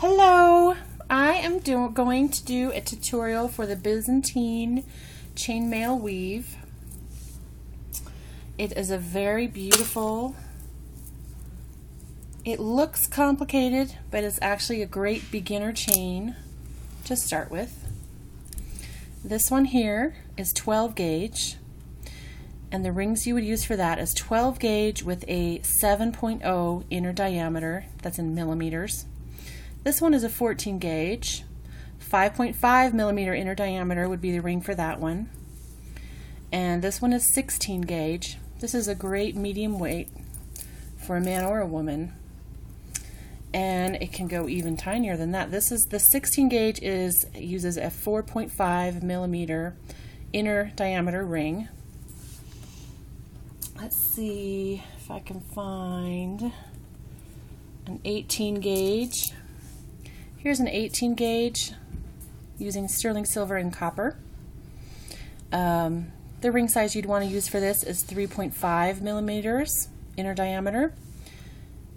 Hello, I am going to do a tutorial for the Byzantine Chainmaille weave. It is a very beautiful, it looks complicated, but it's actually a great beginner chain to start with. This one here is 12 gauge, and the rings you would use for that is 12 gauge with a 7.0 inner diameter, that's in millimeters. This one is a 14 gauge, 5.5 millimeter inner diameter would be the ring for that one. And this one is 16 gauge. This is a great medium weight for a man or a woman. And it can go even tinier than that. This is the 16 gauge uses a 4.5 millimeter inner diameter ring. Let's see if I can find an 18 gauge. Here's an 18 gauge using sterling silver and copper. The ring size you'd want to use for this is 3.5 millimeters inner diameter.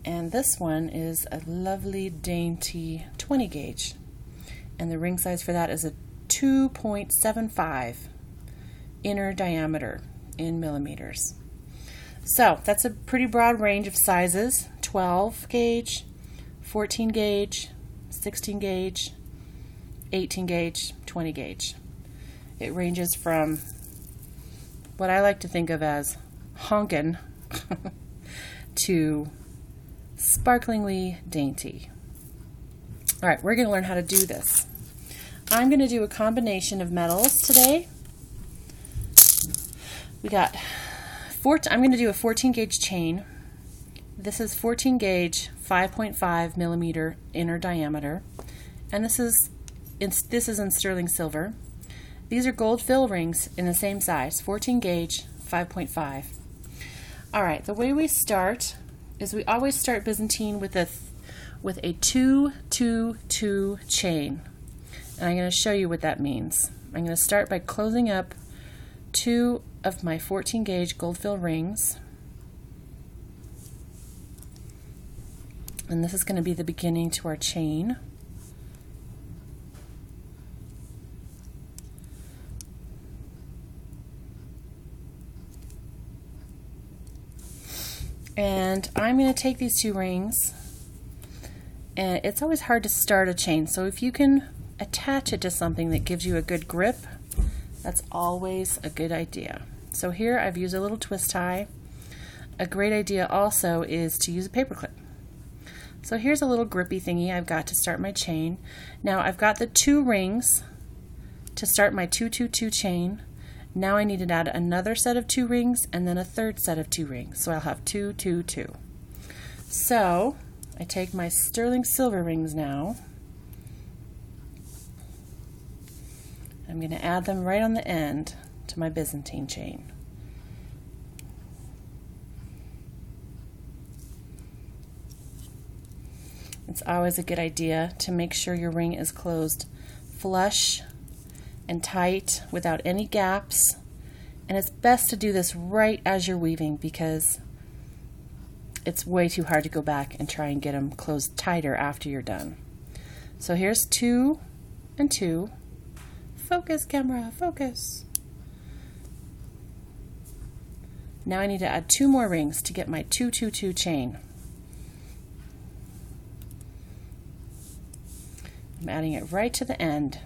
And this one is a lovely dainty 20 gauge. And the ring size for that is a 2.75 inner diameter in millimeters. So that's a pretty broad range of sizes: 12 gauge, 14 gauge, 16 gauge, 18 gauge, 20 gauge. It ranges from what I like to think of as honkin' to sparklingly dainty. Alright, we're going to learn how to do this. I'm going to do a combination of metals today. I'm going to do a 14 gauge chain. This is 14 gauge, 5.5 millimeter inner diameter, and this is in sterling silver. These are gold fill rings in the same size, 14 gauge, 5.5. All right, the way we start is we always start Byzantine with a 2-2-2 chain, and I'm going to show you what that means. I'm going to start by closing up 2 of my 14 gauge gold fill rings. And this is going to be the beginning to our chain. And I'm going to take these 2 rings, and it's always hard to start a chain, so if you can attach it to something that gives you a good grip, that's always a good idea. So here I've used a little twist tie. A great idea also is to use a paper clip. So here's a little grippy thingy I've got to start my chain. Now I've got the 2 rings to start my 2-2-2 chain. Now I need to add another set of 2 rings and then a third set of 2 rings. So I'll have 2-2-2. So I take my sterling silver rings now. I'm going to add them right on the end to my Byzantine chain. It's always a good idea to make sure your ring is closed flush and tight without any gaps, and it's best to do this right as you're weaving because it's way too hard to go back and try and get them closed tighter after you're done. So here's 2 and 2. Focus, camera, focus. Now I need to add 2 more rings to get my 2-2-2 chain. I'm adding it right to the end.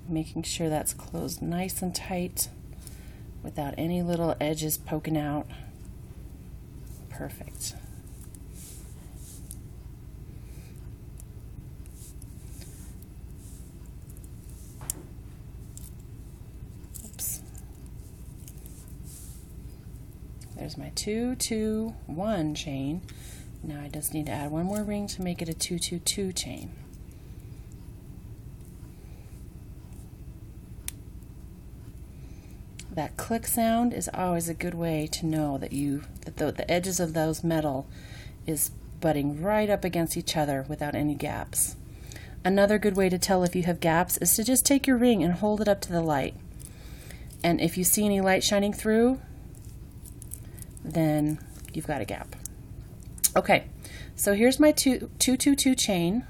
Making sure that's closed nice and tight without any little edges poking out. Perfect. Oops. There's my 2-2-1 chain. Now I just need to add 1 more ring to make it a 2-2-2 chain. That click sound is always a good way to know that the edges of those metal is butting right up against each other without any gaps. Another good way to tell if you have gaps is to just take your ring and hold it up to the light. And if you see any light shining through, then you've got a gap. Okay, so here's my 222 chain.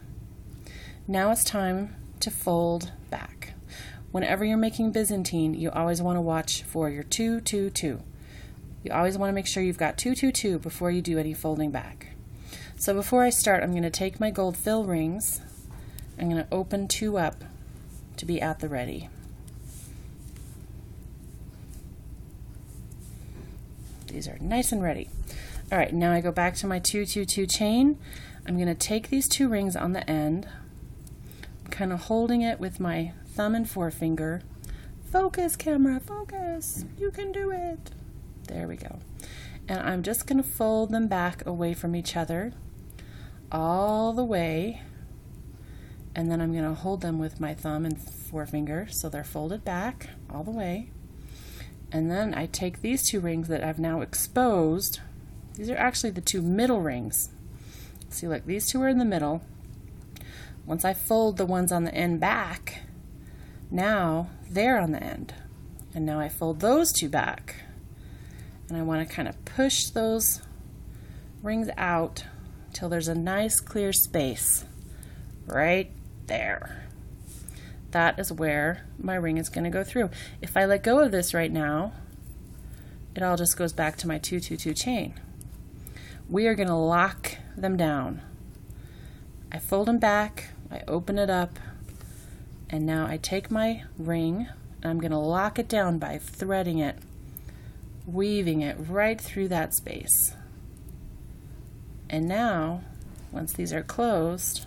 Now it's time to fold back. Whenever you're making Byzantine, you always want to watch for your 222. You always want to make sure you've got 222 before you do any folding back. So before I start, I'm going to take my gold fill rings. I'm going to open 2 up to be at the ready. These are nice and ready. All right, now I go back to my 222 chain. I'm going to take these 2 rings on the end. I'm kind of holding it with my thumb and forefinger. Focus, camera, focus. You can do it. There we go. And I'm just going to fold them back away from each other all the way. And then I'm going to hold them with my thumb and forefinger so they're folded back all the way. And then I take these 2 rings that I've now exposed. These are actually the 2 middle rings. See, look, these 2 are in the middle. Once I fold the ones on the end back, now they're on the end. And now I fold those 2 back. And I want to kind of push those rings out till there's a nice clear space right there. That is where my ring is going to go through. If I let go of this right now, it all just goes back to my 222 chain. We are going to lock them down. I fold them back, I open it up, and now I take my ring and I'm going to lock it down by threading it, weaving it right through that space. And now, once these are closed,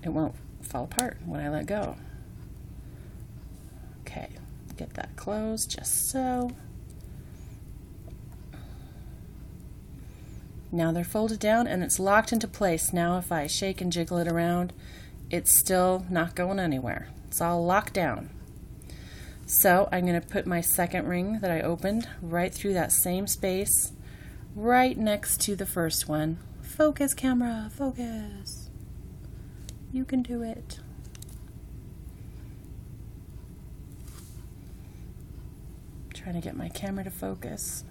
it won't fall apart when I let go. Okay, get that closed just so. Now they're folded down and it's locked into place. Now if I shake and jiggle it around, it's still not going anywhere. It's all locked down. So I'm going to put my second ring that I opened right through that same space, right next to the first one. Focus, camera, focus. You can do it. Trying to get my camera to focus.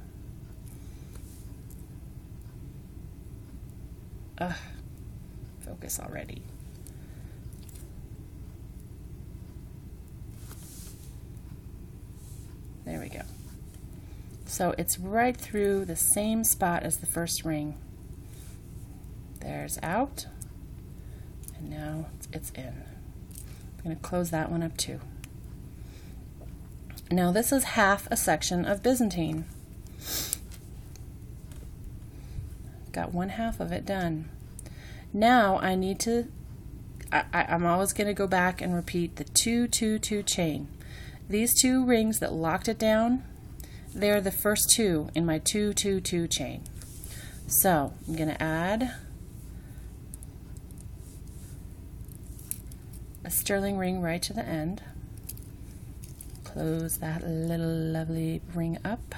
Focus already. There we go. So it's right through the same spot as the first ring. There's out, and now it's in. I'm going to close that one up too. Now this is half a section of Byzantine. Got 1/2 of it done. Now I need to, I'm always going to go back and repeat the 222 chain. These 2 rings that locked it down, they're the first 2 in my 222 chain. So I'm going to add a sterling ring right to the end. Close that little lovely ring up.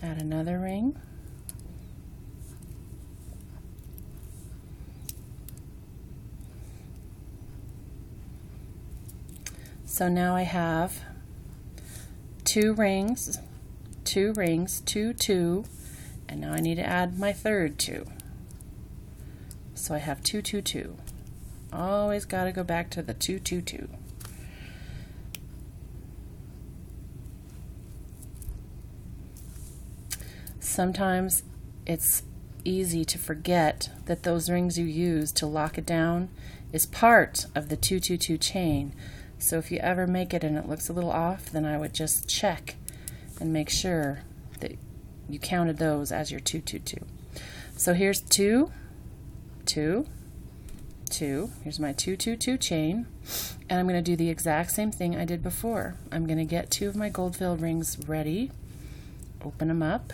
Add another ring. So now I have 2 rings, 2 rings, 2, 2, and now I need to add my third 2. So I have 2, 2, 2. Always got to go back to the 2, 2, 2. Sometimes it's easy to forget that those rings you use to lock it down is part of the 222 chain. So if you ever make it and it looks a little off, then I would just check and make sure that you counted those as your 222. So here's 2, 2, 2. Here's my 222 chain, and I'm going to do the exact same thing I did before. I'm going to get 2 of my gold filled rings ready, open them up.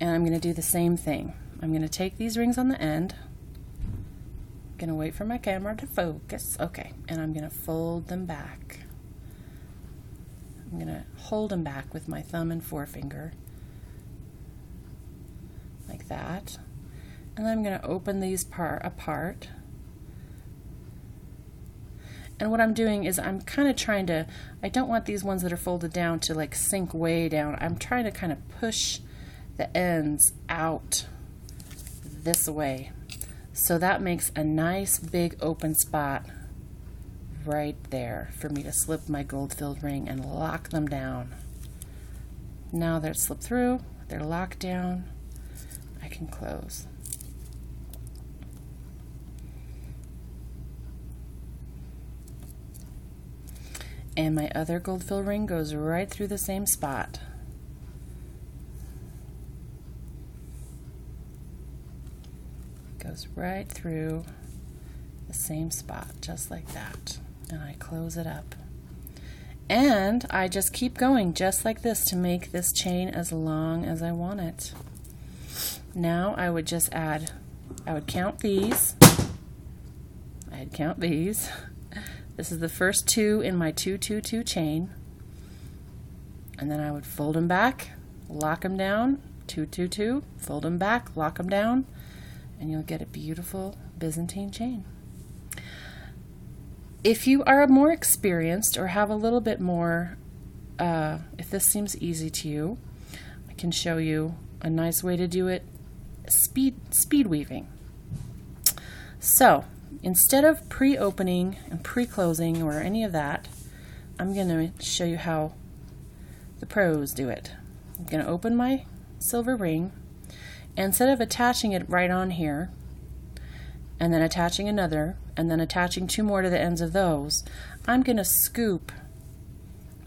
And I'm going to do the same thing. I'm going to take these rings on the end. I'm going to wait for my camera to focus. Okay, and I'm going to fold them back. I'm going to hold them back with my thumb and forefinger. like that. And then I'm going to open these apart. And what I'm doing is I'm kind of trying to, I don't want these ones that are folded down to like sink way down. I'm trying to kind of push the ends out this way. So that makes a nice big open spot right there for me to slip my gold-filled ring and lock them down. Now they're slipped through, they're locked down, I can close. And my other gold-filled ring goes right through the same spot. Goes right through the same spot, just like that. And I close it up. And I just keep going just like this to make this chain as long as I want it. Now I would just add, I would count these. I'd count these. This is the first 2 in my 2-2-2 chain. And then I would fold them back, lock them down, 2-2-2, fold them back, lock them down, and you'll get a beautiful Byzantine chain. If you are more experienced or have a little bit more, if this seems easy to you, I can show you a nice way to do it, speed weaving. So instead of pre-opening and pre-closing or any of that, I'm going to show you how the pros do it. I'm going to open my silver ring, and instead of attaching it right on here, and then attaching another, and then attaching 2 more to the ends of those, I'm going to scoop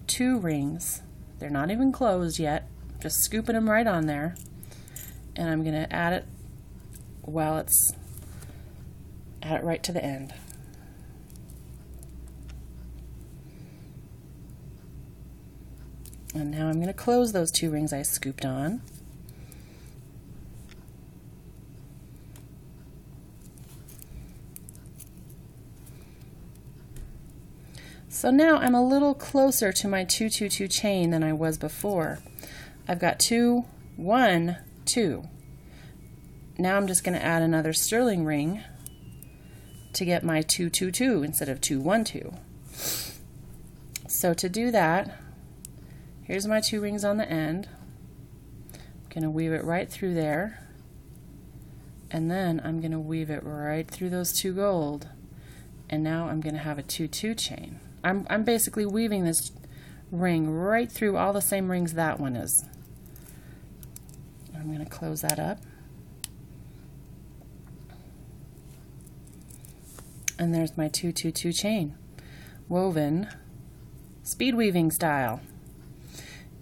2 rings. They're not even closed yet, just scooping them right on there, and I'm going to add it while it's add it right to the end. And now I'm going to close those 2 rings I scooped on. So now I'm a little closer to my 2-2-2 chain than I was before. I've got 2, 1, 2. Now I'm just going to add another sterling ring to get my 2-2-2 instead of 2-1-2. So to do that, here's my 2 rings on the end. I'm going to weave it right through there, and then I'm going to weave it right through those 2 gold, and now I'm going to have a 2-2 chain. I'm basically weaving this ring right through all the same rings that one is. I'm going to close that up. And there's my 2-2-2 chain, woven speed weaving style.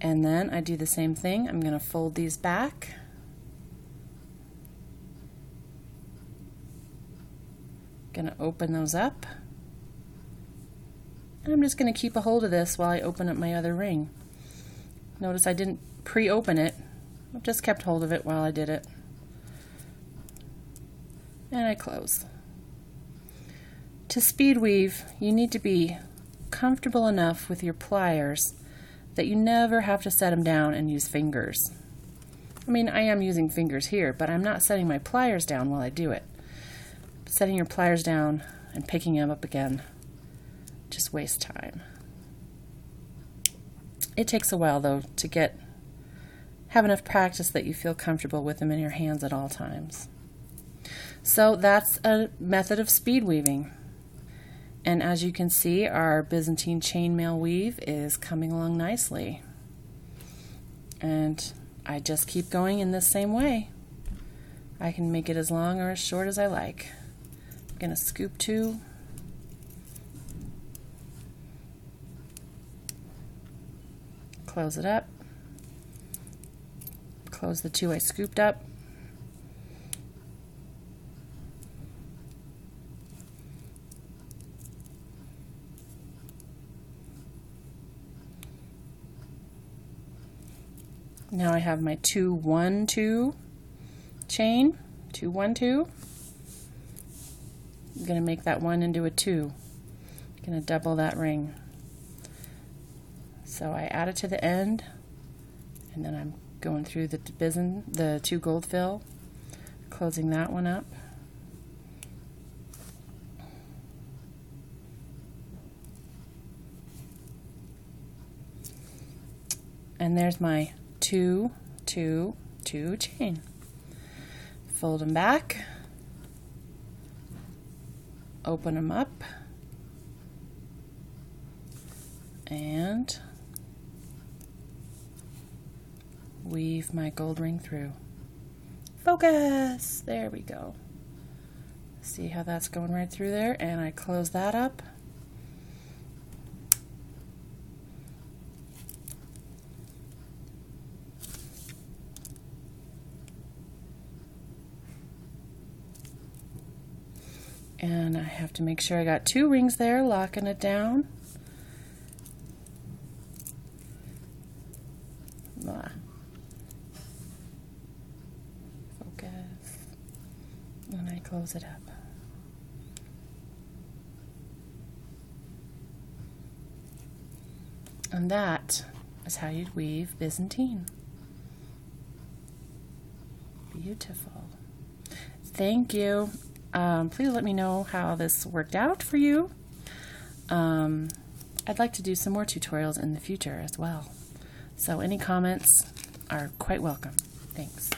And then I do the same thing. I'm going to fold these back. Going to open those up. And I'm just going to keep a hold of this while I open up my other ring. Notice I didn't pre-open it. I just kept hold of it while I did it. And I close. To speed weave, you need to be comfortable enough with your pliers that you never have to set them down and use fingers. I mean, I am using fingers here, but I'm not setting my pliers down while I do it. Setting your pliers down and picking them up again just waste time. It takes a while though to have enough practice that you feel comfortable with them in your hands at all times. So that's a method of speed weaving. And as you can see, our Byzantine chainmail weave is coming along nicely. And I just keep going in this same way. I can make it as long or as short as I like. I'm going to scoop 2. Close it up. Close the 2 I scooped up. Now I have my 2-1-2 chain, 2-1-2. I'm going to make that 1 into a 2. I'm going to double that ring. So I add it to the end, and then I'm going through the 2 gold fill, closing that one up. And there's my 2, 2, 2 chain. Fold them back, open them up, and weave my gold ring through. Focus! There we go. See how that's going right through there? And I close that up. And I have to make sure I got 2 rings there, locking it down. Focus. And I close it up. And that is how you'd weave Byzantine. Beautiful. Thank you. Please let me know how this worked out for you. I'd like to do some more tutorials in the future as well. So any comments are quite welcome. Thanks.